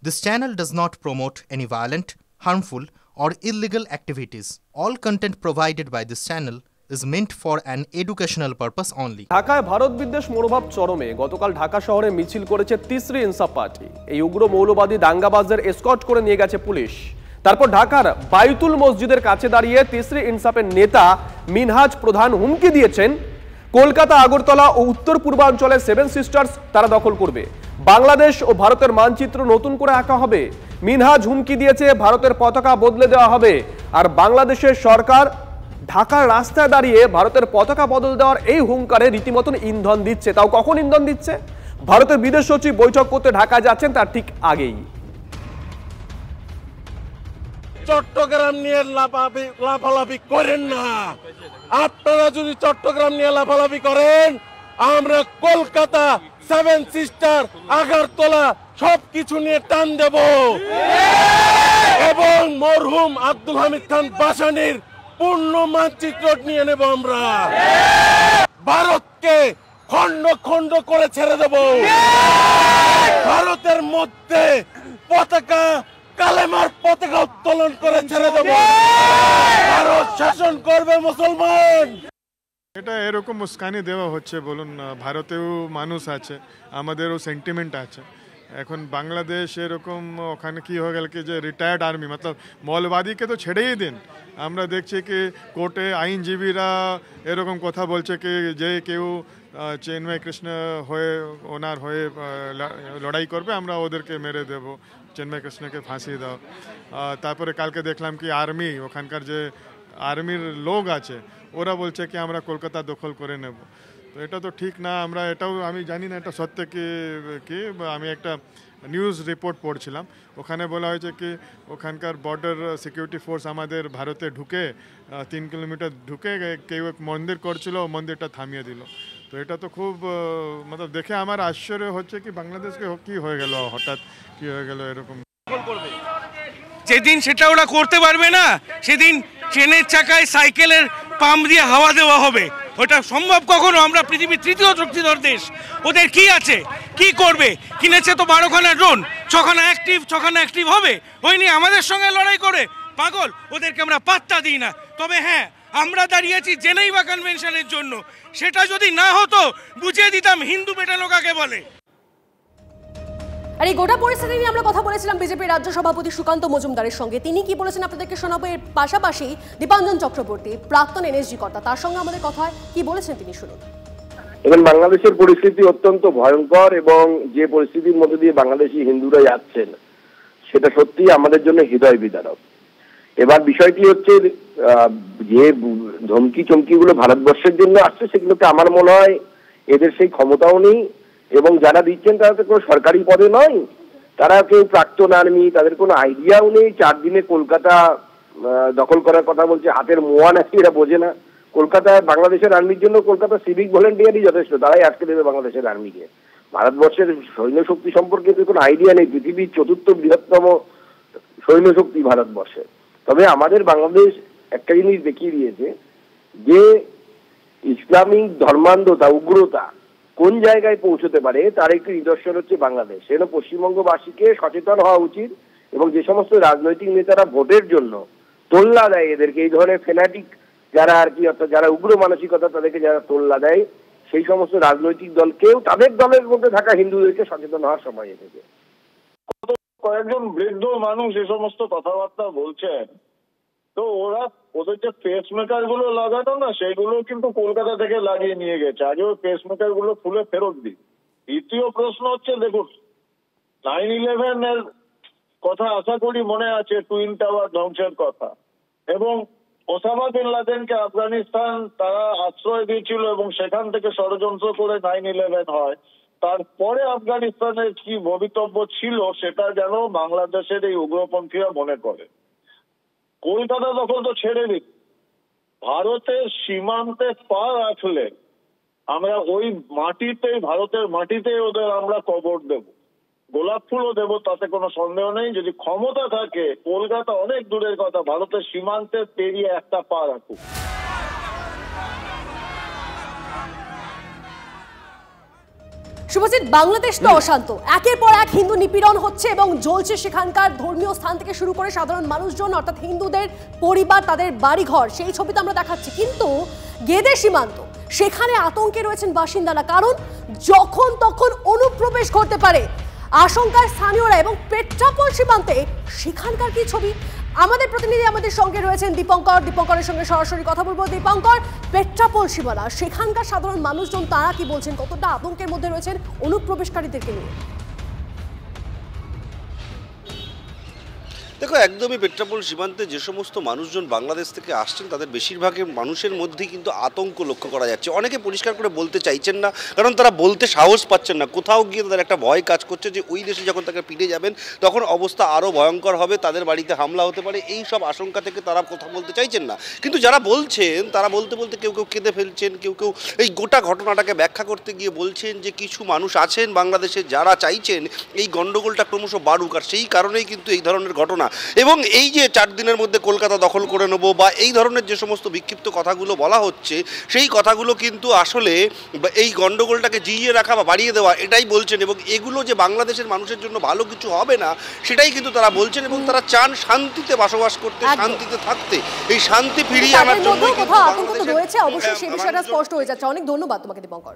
This channel does not promote any violent, harmful, or illegal activities. All content provided by this channel is meant for an educational purpose only. ঢাকায় ভারত বিদ্বেষ মনোভাব চরমে। গতকাল ঢাকা শহরে মিছিল করেছে তিসরি ইনসাফ পার্টি। এই উগ্র মৌলবাদী দাঙ্গাবাজদের এসকর্ট করে নিয়ে গেছে পুলিশ। তারপর ঢাকার বাইতুল মসজিদের কাছে দাঁড়িয়ে তিসরি ইনসাফের নেতা মিনহাজ প্রধান হুমকি দিয়েছেন, কলকাতা, আগরতলা ও উত্তর পূর্বাঞ্চলের সেভেন সিস্টার্স তারা দখল করবে। বাংলাদেশ ও ভারতের মানচিত্র নতুন করে আঁকা হবে। মিনহাজ হুমকি দিয়েছে ভারতের পতাকা বদলে দেওয়া হবে। আর বাংলাদেশের সরকার ঢাকার রাস্তায় দাঁড়িয়ে ভারতের পতাকা বদল দেওয়ার এই হুঙ্কারে রীতিমতন ইন্ধন দিচ্ছে। তাও কখন ইন্ধন দিচ্ছে? ভারতের বিদেশ সচিব বৈঠক করতে ঢাকা যাচ্ছেন তার ঠিক আগেই। চট্টগ্রাম নিয়ে লাফালাফি করেন না। আপনারা যদি চট্টগ্রাম নিয়ে লাফালাফি করেন, আমরা কলকাতা, সেভেন সিস্টার, আগরতলা সবকিছু নিয়ে টান দেব এবং মরহুম আব্দুল হামিদ খান বাসানির পূর্ণ মানচিত্র নিয়ে নেব। আমরা ভারতকে খন্ড খন্ড করে ছেড়ে দেব। ভারতের মধ্যে পতাকা, কালেমার পতাকা উত্তোলন করে ছেড়ে দেব। ভারত শাসন করবে মুসলমান। এটা এরকম উস্কানি দেওয়া হচ্ছে। বলুন, ভারতেও মানুষ আছে, আমাদেরও সেন্টিমেন্ট আছে। এখন বাংলাদেশ এরকম, ওখানে কি হয়ে গেল কি যে রিটায়ার্ড আর্মি, মতলব মৌলবাদীকে তো ছেড়েই দিন। আমরা দেখছি কি কোর্টে আইনজীবীরা এরকম কথা বলছে কি যে কেউ চিন্ময় কৃষ্ণ হয়ে ওনার হয়ে লড়াই করবে, আমরা ওদেরকে মেরে দেব, চিন্ময় কৃষ্ণকে ফাঁসি দাও। তারপরে কালকে দেখলাম কি আর্মি, ওখানকার যে আর্মির লোক আছে ওরা বলছে কি আমরা কলকাতা দখল করে নেব। তো এটা তো ঠিক না। আমরা এটাও আমি জানি না এটা সত্য কি আমি একটা নিউজ রিপোর্ট পড়ছিলাম, ওখানে বলা হয়েছে কি ওখানকার বর্ডার সিকিউরিটি ফোর্স আমাদের ভারতে ঢুকে 3 কিলোমিটার ঢুকে কেউ এক মন্দির করছিল, মন্দিরটা থামিয়ে দিল। তো এটা তো খুব মতলব দেখে আমার আশ্চর্য হচ্ছে কি বাংলাদেশকে কি হয়ে গেল, হঠাৎ কি হয়ে গেল এরকম। যেদিন সেটা ওরা করতে পারবে না, সেদিন ট্রেনের চাকায় সাইকেলের পাম্প দিয়ে হাওয়া দেওয়া হবে। ওটা সম্ভব কখনো? আমরা পৃথিবীর তৃতীয় শক্তিধর দেশ। ওদের কি আছে, কি করবে? কিনেছে তো 12খানা ড্রোন, 6খানা অ্যাক্টিভ হবে। ওই নিয়ে আমাদের সঙ্গে লড়াই করে পাগল। ওদেরকে আমরা পাত্তা দিই না। তবে হ্যাঁ, আমরা দাঁড়িয়েছি জেনেভা কনভেনশনের জন্য। সেটা যদি না হতো বুঝিয়ে দিতাম হিন্দু পেটানো কাকে বলে। আর এই গোটা পরিস্থিতি নিয়ে আমরা কথা বলেছিলাম বিজেপির রাজ্য সভাপতি সুকান্ত মজুমদারের সঙ্গে। তিনি কি বলেছেন আপনাদেরকে শোনাবো। এর পাশাপাশি দীপাঞ্জন চক্রবর্তী, প্রাক্তন এনএসজি কর্তা, তার সঙ্গে আমাদের কথা হয়। কি বলেছেন তিনি শুনুন। এবং বাংলাদেশের পরিস্থিতি অত্যন্ত ভয়ঙ্কর এবং যে পরিস্থিতির মধ্যে দিয়ে বাংলাদেশি হিন্দুরা যাচ্ছেন সেটা সত্যি আমাদের জন্য হৃদয় বিদারক। এবার বিষয়টি হচ্ছে যে ধমকি চমকিগুলো ভারতবর্ষের জন্য আসছে সেগুলোকে আমার মনে হয় এদের সেই ক্ষমতাও নেই এবং যারা দিচ্ছেন তারা তো কোনো সরকারি পদে নয়, তারা কেউ প্রাক্তন আর্মি, তাদের কোনো আইডিয়াও নেই। 4 দিনে কলকাতা দখল করার কথা বলছে, হাতের মোয়া নাকি এরা বোঝে না। কলকাতায় বাংলাদেশের আর্মির জন্য কলকাতা সিভিক ভলেন্টিয়ারই যথেষ্ট, তারাই আটকে দেবে বাংলাদেশের আর্মিকে। ভারতবর্ষের সৈন্য শক্তি সম্পর্কে তো কোনো আইডিয়া নেই। পৃথিবীর 4র্থ বৃহত্তম সৈন্য শক্তি ভারতবর্ষে। তবে আমাদের বাংলাদেশ একটা জিনিস দেখিয়ে দিয়েছে যে ইসলামিক ধর্মান্ধতা, উগ্রতা কোন জায়গায় পৌঁছতে পারে তার একটি নিদর্শন হচ্ছে বাংলাদেশ। সেজন্য পশ্চিমবঙ্গবাসীকে সচেতন হওয়া উচিত এবং যে সমস্ত রাজনৈতিক নেতারা ভোটের জন্য তোল্লা দেয় এদেরকে, এই ধরনের ফেনাটিক যারা আর কি, অর্থাৎ যারা উগ্র মানসিকতা তাদেরকে যারা তোল্লা দেয়, সেই সমস্ত রাজনৈতিক দলকেও তাদের দলের মধ্যে থাকা হিন্দুদেরকে সচেতন হওয়ার সময় এসেছে। কয়েকজন বৃদ্ধ মানুষ এ সমস্ত কথাবার্তা বলছেন, তো ওদের যে পেস মেকার গুলো লাগাতো না, সেগুলো কিন্তু কলকাতা থেকে লাগিয়ে নিয়ে গেছে। আগে ওই পেস মেকার গুলো খুলে ফেরত দিই। দ্বিতীয় প্রশ্ন হচ্ছে, দেখুন 9/11 এর কথা আশা করি মনে আছে, টুইন টাওয়ার ধ্বংসের কথা, এবং ওসামা বিন লাদেনকে আফগানিস্তান তারা আশ্রয় দিয়েছিল এবং সেখান থেকে ষড়যন্ত্র করে 9/11 হয়। তারপরে আফগানিস্তানের কি ভবিতব্য ছিল সেটা যেন বাংলাদেশের এই উগ্রপন্থীরা মনে করে। কলকাতা দখল তো ছেড়ে দিন, ভারতের সীমান্তে পা রাখলে আমরা ওই মাটিতে, ভারতের মাটিতে ওদের আমরা কবর দেব, গোলাপ ফুলও দেব, তাতে কোনো সন্দেহ নেই। যদি ক্ষমতা থাকে, কলকাতা অনেক দূরের কথা, ভারতের সীমান্তে পেরিয়ে একটা পা রাখুক। শুভজিৎ, বাংলাদেশ তো অশান্ত, একের পর এক হিন্দু নিপীড়ন হচ্ছে এবং জ্বলছে সেখানকার ধর্মীয় স্থান থেকে শুরু করে সাধারণ মানুষজন, অর্থাৎ হিন্দুদের পরিবার, তাদের বাড়িঘর, সেই ছবি তো আমরা দেখাচ্ছি। কিন্তু গেদে সীমান্ত, সেখানে আতঙ্কে রয়েছেন বাসিন্দারা, কারণ যখন তখন অনুপ্রবেশ ঘটতে পারে আশঙ্কার স্থানীয়রা। এবং পেট্রাপোল সীমান্তে সেখানকার কি ছবি, আমাদের প্রতিনিধি আমাদের সঙ্গে রয়েছেন দীপঙ্করের সঙ্গে সরাসরি কথা বলবো। দীপঙ্কর, পেট্রাপোল সীমানা, সেখানকার সাধারণ মানুষজন তারা কি বলছেন, কতটা আতঙ্কের মধ্যে রয়েছেন অনুপ্রবেশকারীদেরকে নিয়ে? দেখো, একদমই পেট্রাপোল সীমান্তে যে সমস্ত মানুষজন বাংলাদেশ থেকে আসছেন তাদের বেশিরভাগের মানুষের মধ্যেই কিন্তু আতঙ্ক লক্ষ্য করা যাচ্ছে। অনেকে পরিষ্কার করে বলতে চাইছেন না, কারণ তারা বলতে সাহস পাচ্ছেন না। কোথাও গিয়ে তাদের একটা ভয় কাজ করছে যে ওই দেশে যখন তাকে ফিরে যাবেন তখন অবস্থা আরও ভয়ঙ্কর হবে, তাদের বাড়িতে হামলা হতে পারে, এই সব আশঙ্কা থেকে তারা কথা বলতে চাইছেন না। কিন্তু যারা বলছেন তারা বলতে বলতে কেউ কেউ কেঁদে ফেলছেন, কেউ কেউ এই গোটা ঘটনাটাকে ব্যাখ্যা করতে গিয়ে বলছেন যে কিছু মানুষ আছেন বাংলাদেশে যারা চাইছেন এই গণ্ডগোলটা ক্রমশ বাড়ুক, আর সেই কারণেই কিন্তু এই ধরনের ঘটনা। এবং এই যে 4 দিনের মধ্যে কলকাতা দখল করে নেব বা এই ধরনের যে সমস্ত বিক্ষিপ্ত কথাগুলো বলা হচ্ছে, সেই কথাগুলো কিন্তু আসলে এই গণ্ডগোলটাকে জিইয়ে রাখা বা বাড়িয়ে দেওয়া, এটাই বলছেন। এবং এগুলো যে বাংলাদেশের মানুষের জন্য ভালো কিছু হবে না সেটাই কিন্তু তারা বলছেন। এবং তারা চান শান্তিতে বসবাস করতে, শান্তিতে থাকতে, এই শান্তি ফিরিয়ে আনার জন্য আতঙ্ক রয়েছে, অবশ্যই সেই বিষয়টা স্পষ্ট হয়ে যাচ্ছে। অনেক ধন্যবাদ তোমাকে দীপঙ্কর।